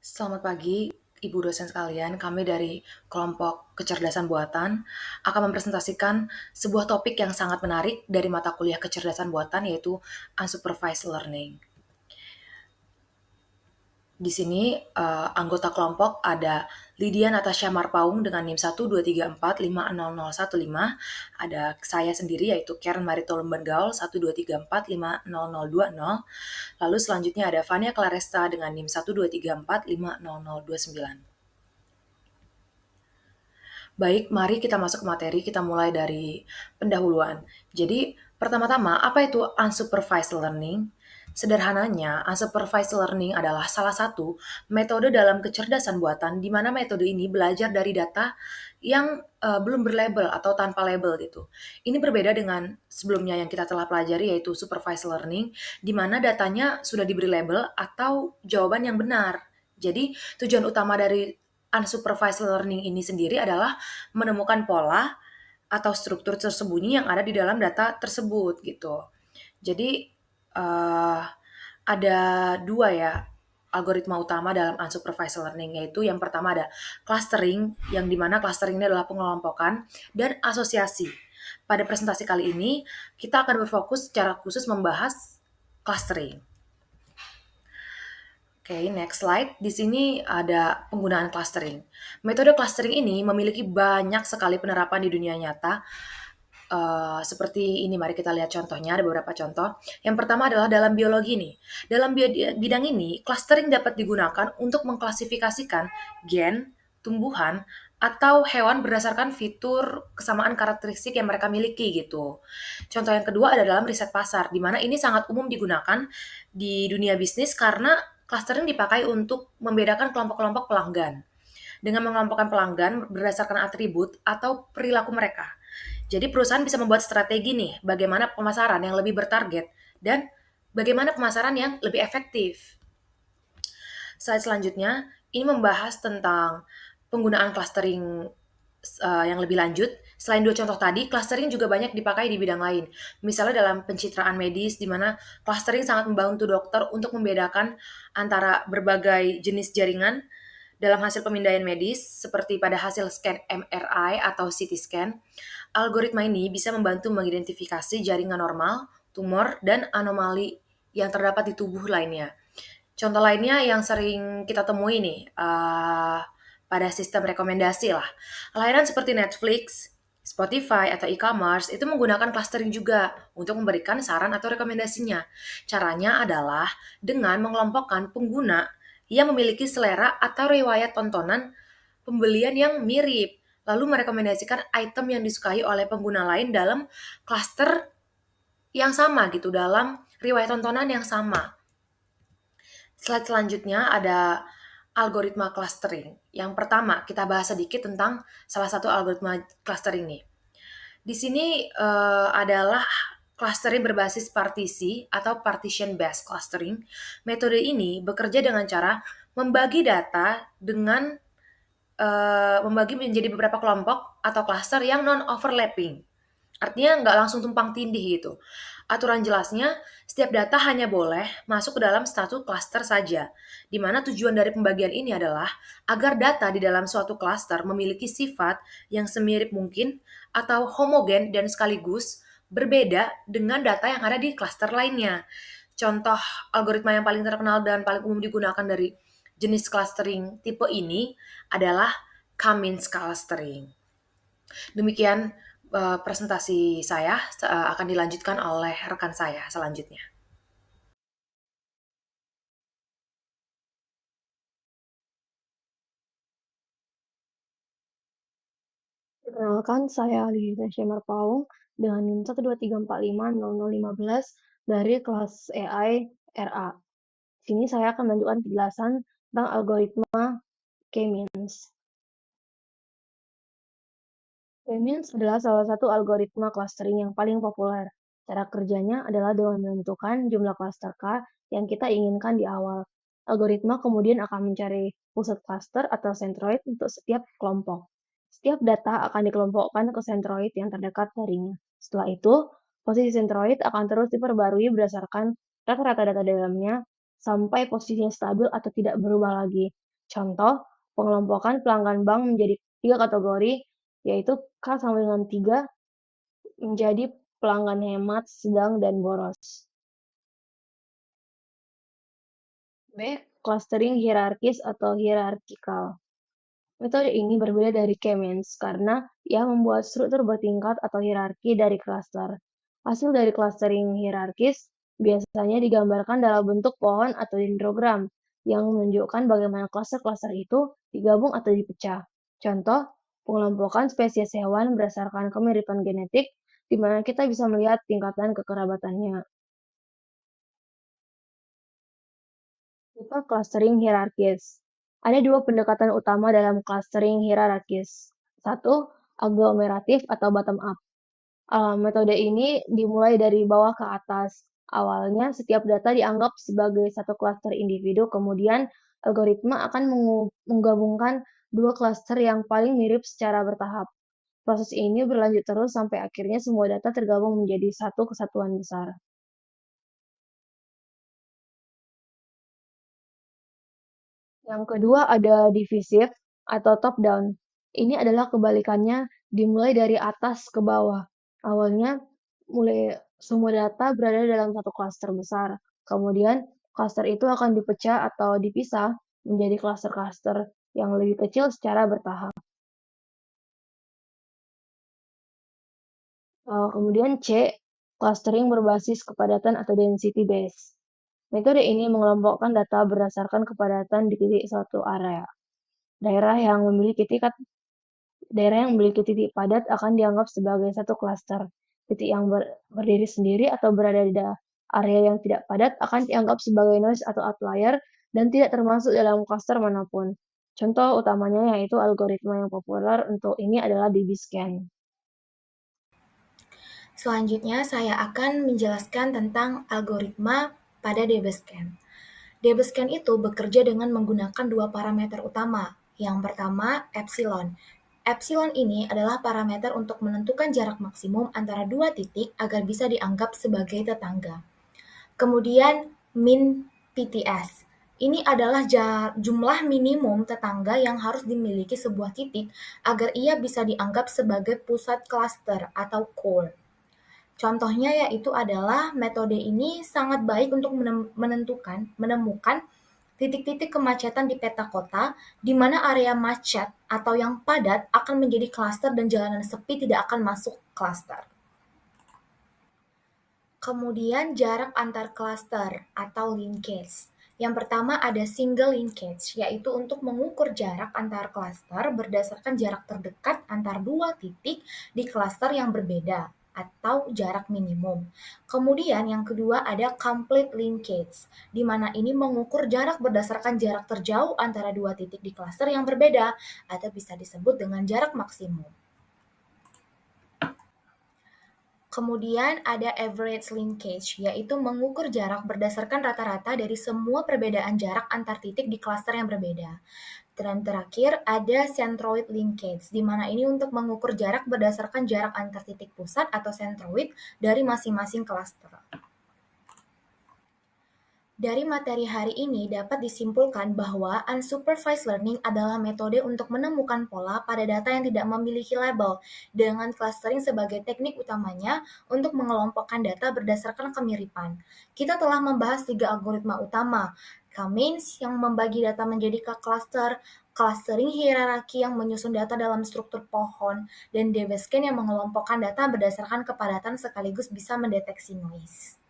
Selamat pagi, Ibu dosen sekalian. Kami dari kelompok kecerdasan buatan akan mempresentasikan sebuah topik yang sangat menarik dari mata kuliah kecerdasan buatan, yaitu unsupervised learning. Di sini anggota kelompok ada Lydia Natasha Marpaung dengan NIM 123450015, ada saya sendiri yaitu Karen Marito Lembergaul 123450020, lalu selanjutnya ada Vania Claresta dengan NIM 123450029. Baik, mari kita masuk ke materi, kita mulai dari pendahuluan. Jadi, pertama-tama, apa itu unsupervised learning? Sederhananya, unsupervised learning adalah salah satu metode dalam kecerdasan buatan di mana metode ini belajar dari data yang belum berlabel atau tanpa label gitu. Ini berbeda dengan sebelumnya yang kita telah pelajari yaitu supervised learning di mana datanya sudah diberi label atau jawaban yang benar. Jadi, tujuan utama dari unsupervised learning ini sendiri adalah menemukan pola atau struktur tersembunyi yang ada di dalam data tersebut gitu. Jadi ada dua ya algoritma utama dalam unsupervised learning, yaitu yang pertama ada clustering, yang dimana clustering ini adalah pengelompokan, dan asosiasi. Pada presentasi kali ini, kita akan berfokus secara khusus membahas clustering. Oke, next slide. Di sini ada penggunaan clustering. Metode clustering ini memiliki banyak sekali penerapan di dunia nyata. Seperti ini, mari kita lihat contohnya. Ada beberapa contoh. Yang pertama adalah dalam biologi nih. Dalam bidang ini, clustering dapat digunakan untuk mengklasifikasikan gen, tumbuhan, atau hewan berdasarkan fitur kesamaan karakteristik yang mereka miliki gitu. Contoh yang kedua ada dalam riset pasar, di mana ini sangat umum digunakan di dunia bisnis karena clustering dipakai untuk membedakan kelompok-kelompok pelanggan dengan mengelompokkan pelanggan berdasarkan atribut atau perilaku mereka. Jadi perusahaan bisa membuat strategi nih, bagaimana pemasaran yang lebih bertarget dan bagaimana pemasaran yang lebih efektif. Slide selanjutnya, ini membahas tentang penggunaan clustering yang lebih lanjut. Selain dua contoh tadi, clustering juga banyak dipakai di bidang lain. Misalnya dalam pencitraan medis, di mana clustering sangat membantu dokter untuk membedakan antara berbagai jenis jaringan dalam hasil pemindaian medis, seperti pada hasil scan MRI atau CT scan. Algoritma ini bisa membantu mengidentifikasi jaringan normal, tumor, dan anomali yang terdapat di tubuh lainnya. Contoh lainnya yang sering kita temui nih, pada sistem rekomendasi lah. Layanan seperti Netflix, Spotify, atau e-commerce itu menggunakan clustering juga untuk memberikan saran atau rekomendasinya. Caranya adalah dengan mengelompokkan pengguna yang memiliki selera atau riwayat tontonan pembelian yang mirip, lalu merekomendasikan item yang disukai oleh pengguna lain dalam cluster yang sama gitu, dalam riwayat tontonan yang sama. Slide selanjutnya ada algoritma clustering. Yang pertama, kita bahas sedikit tentang salah satu algoritma clustering nih. Di sini adalah clustering berbasis partisi atau partition based clustering. Metode ini bekerja dengan cara membagi data dengan membagi menjadi beberapa kelompok atau cluster yang non-overlapping. Artinya nggak langsung tumpang tindih gitu. Aturan jelasnya, setiap data hanya boleh masuk ke dalam satu cluster saja, di mana tujuan dari pembagian ini adalah agar data di dalam suatu cluster memiliki sifat yang semirip mungkin atau homogen dan sekaligus berbeda dengan data yang ada di cluster lainnya. Contoh algoritma yang paling terkenal dan paling umum digunakan dari jenis clustering tipe ini adalah Cummins clustering. Demikian presentasi saya akan dilanjutkan oleh rekan saya selanjutnya. Perkenalkan, saya Lydia Marpaung dengan NIM 123450015 dari kelas AI RA. Di sini saya akan menunjukkan penjelasan tentang algoritma K-means. K-means adalah salah satu algoritma clustering yang paling populer. Cara kerjanya adalah dengan menentukan jumlah cluster K yang kita inginkan di awal. Algoritma kemudian akan mencari pusat cluster atau centroid untuk setiap kelompok. Setiap data akan dikelompokkan ke centroid yang terdekat darinya. Setelah itu, posisi centroid akan terus diperbarui berdasarkan rata-rata data dalamnya sampai posisinya stabil atau tidak berubah lagi. Contoh, pengelompokan pelanggan bank menjadi 3 kategori, yaitu K sampai dengan 3 menjadi pelanggan hemat, sedang, dan boros. B. Clustering hierarkis atau hierarkikal. Metode ini berbeda dari K-means karena ia membuat struktur bertingkat atau hierarki dari klaster. Hasil dari clustering hierarkis biasanya digambarkan dalam bentuk pohon atau dendrogram yang menunjukkan bagaimana klaster-klaster itu digabung atau dipecah. Contoh, pengelompokan spesies hewan berdasarkan kemiripan genetik, di mana kita bisa melihat tingkatan kekerabatannya. Tipe clustering hierarkis. Ada dua pendekatan utama dalam clustering hierarkis. Satu, aglomeratif atau bottom up. Metode ini dimulai dari bawah ke atas. Awalnya, setiap data dianggap sebagai satu klaster individu, kemudian algoritma akan menggabungkan dua klaster yang paling mirip secara bertahap. Proses ini berlanjut terus sampai akhirnya semua data tergabung menjadi satu kesatuan besar. Yang kedua ada divisif atau top down. Ini adalah kebalikannya, dimulai dari atas ke bawah. Awalnya mulai semua data berada dalam satu klaster besar. Kemudian klaster itu akan dipecah atau dipisah menjadi klaster-klaster yang lebih kecil secara bertahap. Kemudian C, clustering berbasis kepadatan atau density base. Metode ini mengelompokkan data berdasarkan kepadatan di titik suatu area. Daerah yang memiliki titik padat akan dianggap sebagai satu klaster. Titik yang berdiri sendiri atau berada di area yang tidak padat akan dianggap sebagai noise atau outlier dan tidak termasuk dalam klaster manapun. Contoh utamanya yaitu algoritma yang populer untuk ini adalah DB-Scan. Selanjutnya, saya akan menjelaskan tentang algoritma pada DBSCAN. DBSCAN itu bekerja dengan menggunakan dua parameter utama. Yang pertama, epsilon. Epsilon ini adalah parameter untuk menentukan jarak maksimum antara dua titik agar bisa dianggap sebagai tetangga. Kemudian, min PTS. Ini adalah jumlah minimum tetangga yang harus dimiliki sebuah titik agar ia bisa dianggap sebagai pusat klaster atau core. Contohnya yaitu adalah metode ini sangat baik untuk menemukan titik-titik kemacetan di peta kota, di mana area macet atau yang padat akan menjadi klaster dan jalanan sepi tidak akan masuk klaster. Kemudian jarak antar klaster atau linkage. Yang pertama ada single linkage, yaitu untuk mengukur jarak antar klaster berdasarkan jarak terdekat antar dua titik di klaster yang berbeda atau jarak minimum. Kemudian yang kedua ada complete linkage, di mana ini mengukur jarak berdasarkan jarak terjauh antara dua titik di klaster yang berbeda atau bisa disebut dengan jarak maksimum. Kemudian ada average linkage, yaitu mengukur jarak berdasarkan rata-rata dari semua perbedaan jarak antar titik di klaster yang berbeda. Dan terakhir ada centroid linkage, di mana ini untuk mengukur jarak berdasarkan jarak antar titik pusat atau centroid dari masing-masing klaster. Dari materi hari ini dapat disimpulkan bahwa unsupervised learning adalah metode untuk menemukan pola pada data yang tidak memiliki label, dengan clustering sebagai teknik utamanya untuk mengelompokkan data berdasarkan kemiripan. Kita telah membahas 3 algoritma utama, K-means yang membagi data menjadi cluster, clustering hierarki yang menyusun data dalam struktur pohon, dan DB-Scan yang mengelompokkan data berdasarkan kepadatan sekaligus bisa mendeteksi noise.